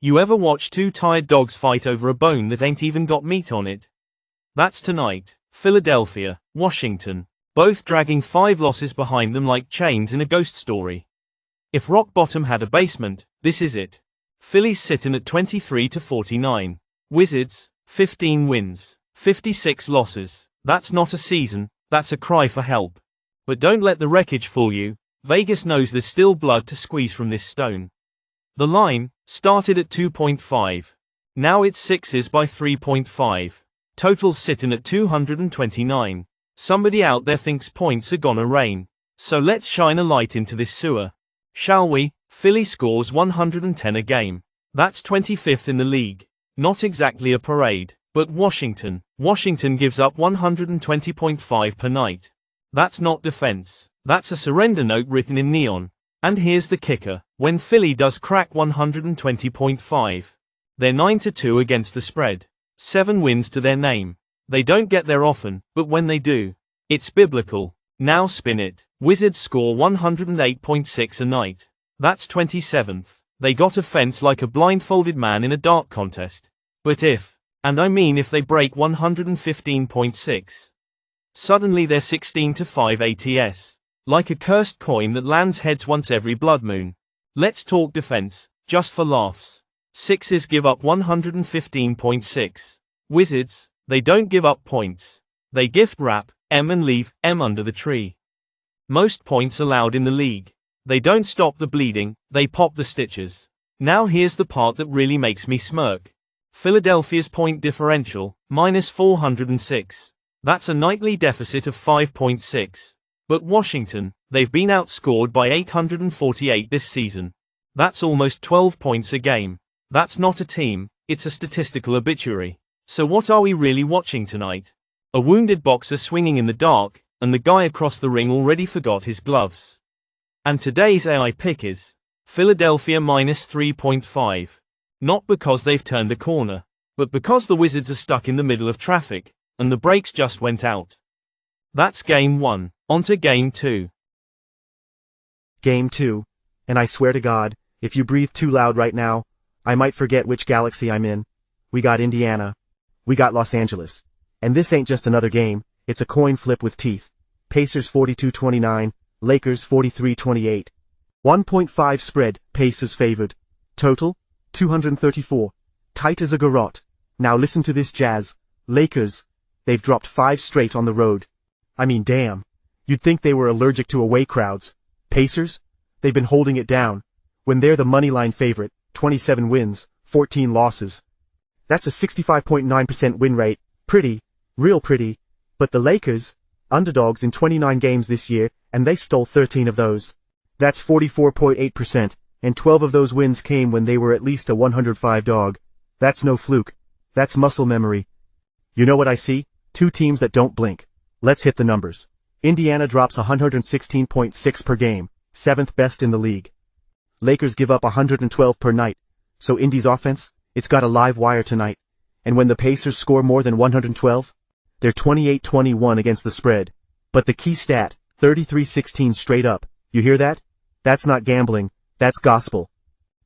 You ever watch two tired dogs fight over a bone that ain't even got meat on it? That's tonight. Philadelphia, Washington. Both dragging 5 losses behind them like chains in a ghost story. If rock bottom had a basement, this is it. Phillies sitting at 23-49. Wizards, 15 wins, 56 losses. That's not a season, that's a cry for help. But don't let the wreckage fool you. Vegas knows there's still blood to squeeze from this stone. The line started at 2.5. Now it's Sixers by 3.5. Totals sitting at 229. Somebody out there thinks points are gonna rain. So let's shine a light into this sewer. Shall we? Philly scores 110 a game. That's 25th in the league. Not exactly a parade, but Washington gives up 120.5 per night. That's not defense. That's a surrender note written in neon. And here's the kicker. When Philly does crack 120.5, they're 9-2 against the spread. 7 wins to their name. They don't get there often, but when they do, it's biblical. Now spin it. Wizards score 108.6 a night. That's 27th. They got a fence like a blindfolded man in a dart contest. But if, and I mean if they break 115.6, suddenly they're 16-5 ATS. Like a cursed coin that lands heads once every blood moon. Let's talk defense, just for laughs. Sixers give up 115.6. Wizards, they don't give up points. They gift wrap M and leave M under the tree. Most points allowed in the league. They don't stop the bleeding, they pop the stitches. Now here's the part that really makes me smirk. Philadelphia's point differential, minus 406. That's a nightly deficit of 5.6. But Washington, they've been outscored by 848 this season. That's almost 12 points a game. That's not a team, it's a statistical obituary. So what are we really watching tonight? A wounded boxer swinging in the dark, and the guy across the ring already forgot his gloves. And today's AI pick is Philadelphia minus 3.5. Not because they've turned a corner, but because the Wizards are stuck in the middle of traffic, and the brakes just went out. That's game 1. Onto game 2. Game 2. And I swear to God, if you breathe too loud right now, I might forget which galaxy I'm in. We got Indiana. We got Los Angeles. And this ain't just another game, it's a coin flip with teeth. Pacers 42-29, Lakers 43-28. 1.5 spread, Pacers favored. Total? 234. Tight as a garrote. Now listen to this jazz. Lakers. They've dropped 5 straight on the road. I mean damn. You'd think they were allergic to away crowds. Pacers? They've been holding it down. When they're the moneyline favorite, 27 wins, 14 losses. That's a 65.9% win rate. Pretty. Real pretty. But the Lakers? Underdogs in 29 games this year, and they stole 13 of those. That's 44.8%, and 12 of those wins came when they were at least a 105 dog. That's no fluke. That's muscle memory. You know what I see? 2 teams that don't blink. Let's hit the numbers. Indiana drops 116.6 per game, 7th best in the league. Lakers give up 112 per night. So Indy's offense, it's got a live wire tonight. And when the Pacers score more than 112, they're 28-21 against the spread. But the key stat, 33-16 straight up. You hear that? That's not gambling, that's gospel.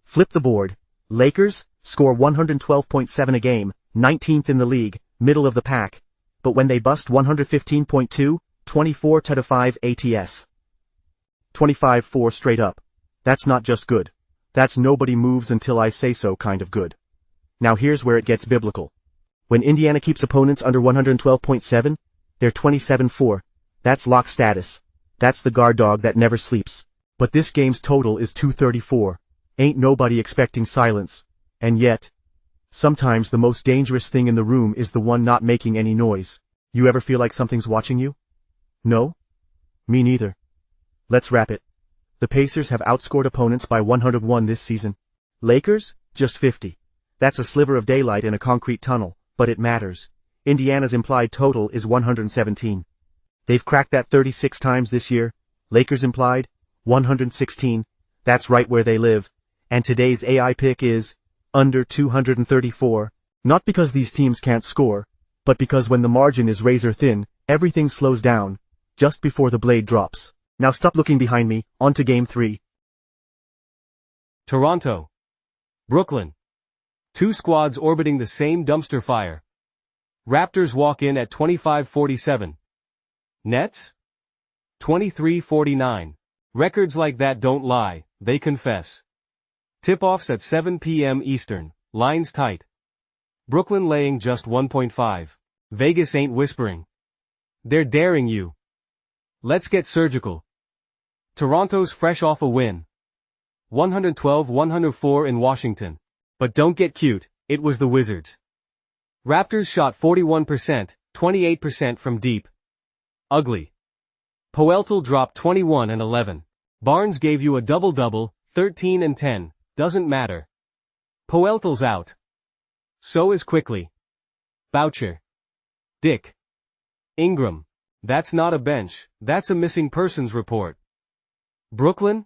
Flip the board. Lakers score 112.7 a game, 19th in the league, middle of the pack. But when they bust 115.2, 24-5 ATS. 25-4 straight up. That's not just good. That's nobody moves until I say so kind of good. Now here's where it gets biblical. When Indiana keeps opponents under 112.7, they're 27-4. That's lock status. That's the guard dog that never sleeps. But this game's total is 234. Ain't nobody expecting silence. And yet, sometimes the most dangerous thing in the room is the one not making any noise. You ever feel like something's watching you? No? Me neither. Let's wrap it. The Pacers have outscored opponents by 101 this season. Lakers? Just 50. That's a sliver of daylight in a concrete tunnel, but it matters. Indiana's implied total is 117. They've cracked that 36 times this year. Lakers implied, 116. That's right where they live. And today's AI pick is under 234. Not because these teams can't score, but because when the margin is razor thin, everything slows down, just before the blade drops. Now stop looking behind me, on to Game 3. Toronto. Brooklyn. Two squads orbiting the same dumpster fire. Raptors walk in at 25-47. Nets? 23-49. Records like that don't lie, they confess. Tip-offs at 7 p.m. Eastern, lines tight. Brooklyn laying just 1.5. Vegas ain't whispering. They're daring you. Let's get surgical. Toronto's fresh off a win. 112-104 in Washington. But don't get cute, it was the Wizards. Raptors shot 41%, 28% from deep. Ugly. Poeltl dropped 21 and 11. Barnes gave you a double-double, 13 and 10, doesn't matter. Poeltl's out. So is Quickly. Boucher. Dick. Ingram. That's not a bench, that's a missing persons report. Brooklyn?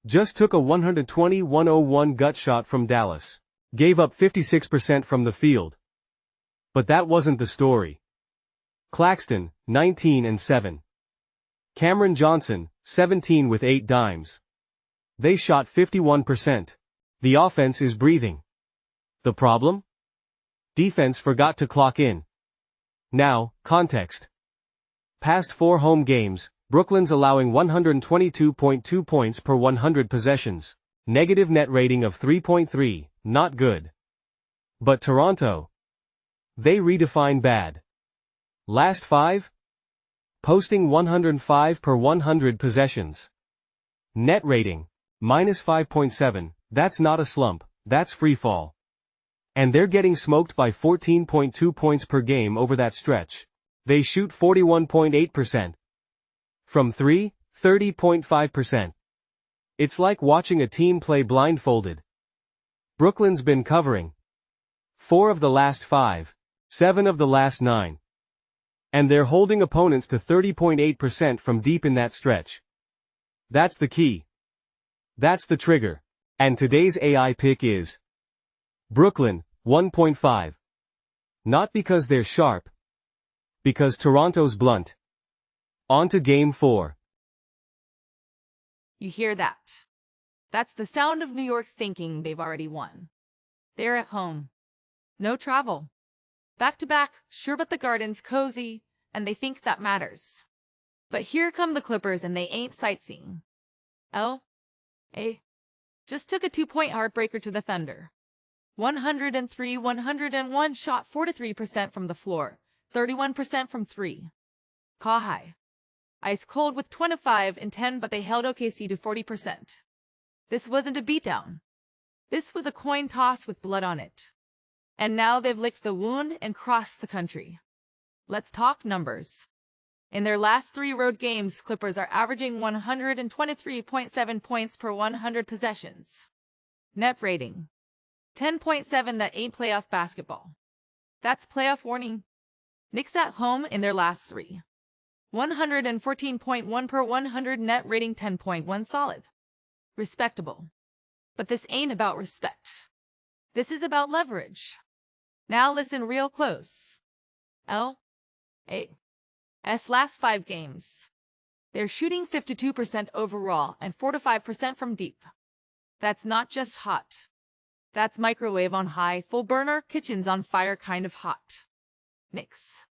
Just took a 120-101 gut shot from Dallas. Gave up 56% from the field. But that wasn't the story. Claxton, 19 and 7. Cameron Johnson, 17 with 8 dimes. They shot 51%. The offense is breathing. The problem? Defense forgot to clock in. Now, context. Past 4 home games, Brooklyn's allowing 122.2 points per 100 possessions. Negative net rating of 3.3, not good. But Toronto? They redefine bad. Last 5? Posting 105 per 100 possessions. Net rating, minus 5.7, that's not a slump, that's free fall. And they're getting smoked by 14.2 points per game over that stretch. They shoot 41.8%. From 3, 30.5%. It's like watching a team play blindfolded. Brooklyn's been covering 4 of the last 5, 7 of the last 9. And they're holding opponents to 30.8% from deep in that stretch. That's the key. That's the trigger. And today's AI pick is Brooklyn, 1.5. Not because they're sharp. Because Toronto's blunt. On to Game 4. You hear that? That's the sound of New York thinking they've already won. They're at home. No travel. Back to back, sure, but the Garden's cozy, and they think that matters. But here come the Clippers and they ain't sightseeing. Just took a 2-point heartbreaker to the Thunder. 103-101 shot 43% from the floor, 31% from 3. Kawhi. Ice cold with 25 and 10, but they held OKC to 40%. This wasn't a beatdown. This was a coin toss with blood on it. And now they've licked the wound and crossed the country. Let's talk numbers. In their last 3 road games, Clippers are averaging 123.7 points per 100 possessions. Net rating 10.7. That ain't playoff basketball. That's playoff warning. Knicks at home in their last 3. 114.1 per 100 net rating, 10.1 solid. Respectable. But this ain't about respect. This is about leverage. Now listen real close. LA's last 5 games. They're shooting 52% overall and 45% from deep. That's not just hot. That's microwave on high, full burner, kitchens on fire kind of hot. Knicks.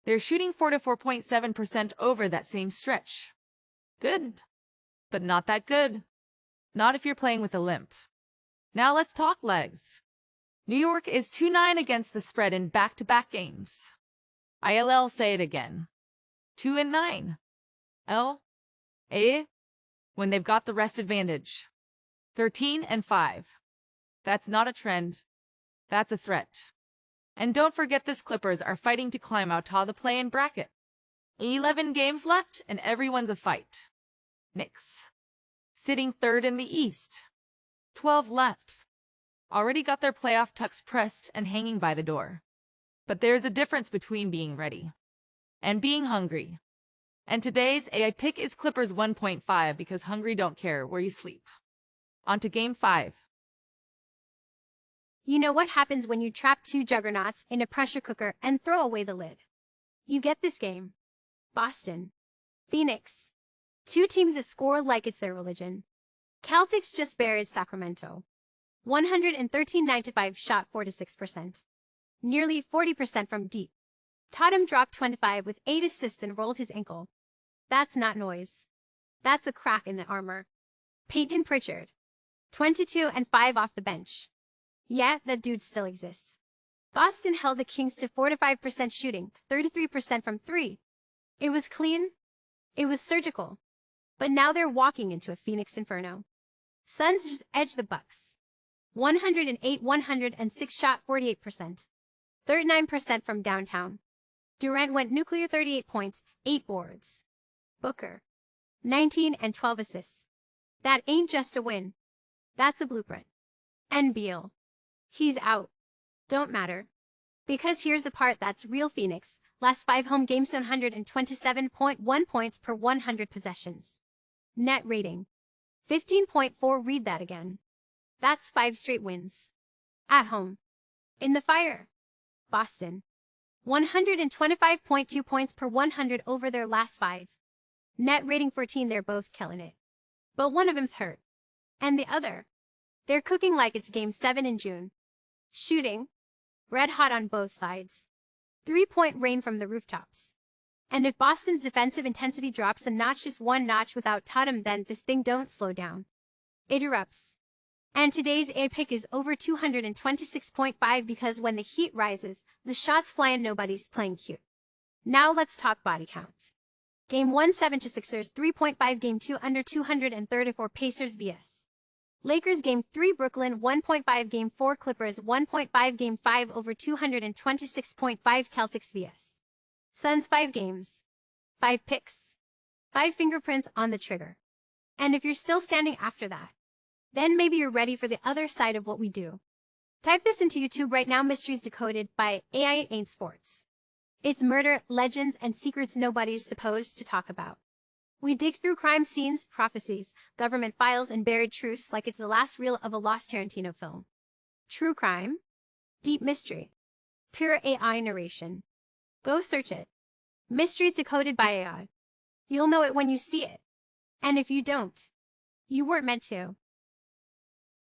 They're shooting 44.7% over that same stretch. Good. But not that good. Not if you're playing with a limp. Now let's talk legs. New York is 2-9 against the spread in back-to-back games. I'll say it again. 2-9. When they've got the rest advantage. 13-5. That's not a trend. That's a threat. And don't forget this Clippers are fighting to climb out of the play-in bracket. 11 games left and everyone's a fight. Knicks. Sitting 3rd in the East. 12 left. Already got their playoff tucks pressed and hanging by the door. But there's a difference between being ready and being hungry. And today's AI pick is Clippers 1.5 because hungry don't care where you sleep. On to Game 5. You know what happens when you trap two juggernauts in a pressure cooker and throw away the lid? You get this game. Boston. Phoenix. Two teams that score like it's their religion. Celtics just buried Sacramento. 113-95 shot 4-6%. Nearly 40% from deep. Tatum dropped 25 with 8 assists and rolled his ankle. That's not noise. That's a crack in the armor. Peyton Pritchard. 22 and 5 off the bench. Yeah, that dude still exists. Boston held the Kings to 45% shooting, 33% from 3. It was clean. It was surgical. But now they're walking into a Phoenix inferno. Suns just edged the Bucks. 108-106 shot 48%. 39% from downtown. Durant went nuclear 38 points, 8 boards. Booker. 19 and 12 assists. That ain't just a win. That's a blueprint. And Beal. He's out. Don't matter. Because here's the part that's real Phoenix. Last 5 home games 127.1 points per 100 possessions. Net rating. 15.4. Read that again. That's 5 straight wins. At home. In the fire. Boston. 125.2 points per 100 over their last 5. Net rating 14. They're both killing it. But one of them's hurt. And the other. They're cooking like it's Game 7 in June. Shooting. Red hot on both sides. 3-point rain from the rooftops. And if Boston's defensive intensity drops a notch, just one notch without Tatum, then this thing don't slow down. It erupts. And today's A pick is over 226.5 because when the heat rises, the shots fly and nobody's playing cute. Now let's talk body count. Game 1 7 Sixers 3.5, Game 2 under 234 Pacers vs. Lakers, Game 3 Brooklyn 1.5, Game 4 Clippers 1.5, Game 5 over 226.5 Celtics vs. Suns 5 games. 5 picks. 5 fingerprints on the trigger. And if you're still standing after that, then maybe you're ready for the other side of what we do. Type this into YouTube right now. Mysteries decoded by AI. It ain't sports. It's murder, legends, and secrets nobody's supposed to talk about. We dig through crime scenes, prophecies, government files, and buried truths like it's the last reel of a lost Tarantino film. True crime. Deep mystery. Pure AI narration. Go search it. Mysteries decoded by AI. You'll know it when you see it. And if you don't, you weren't meant to.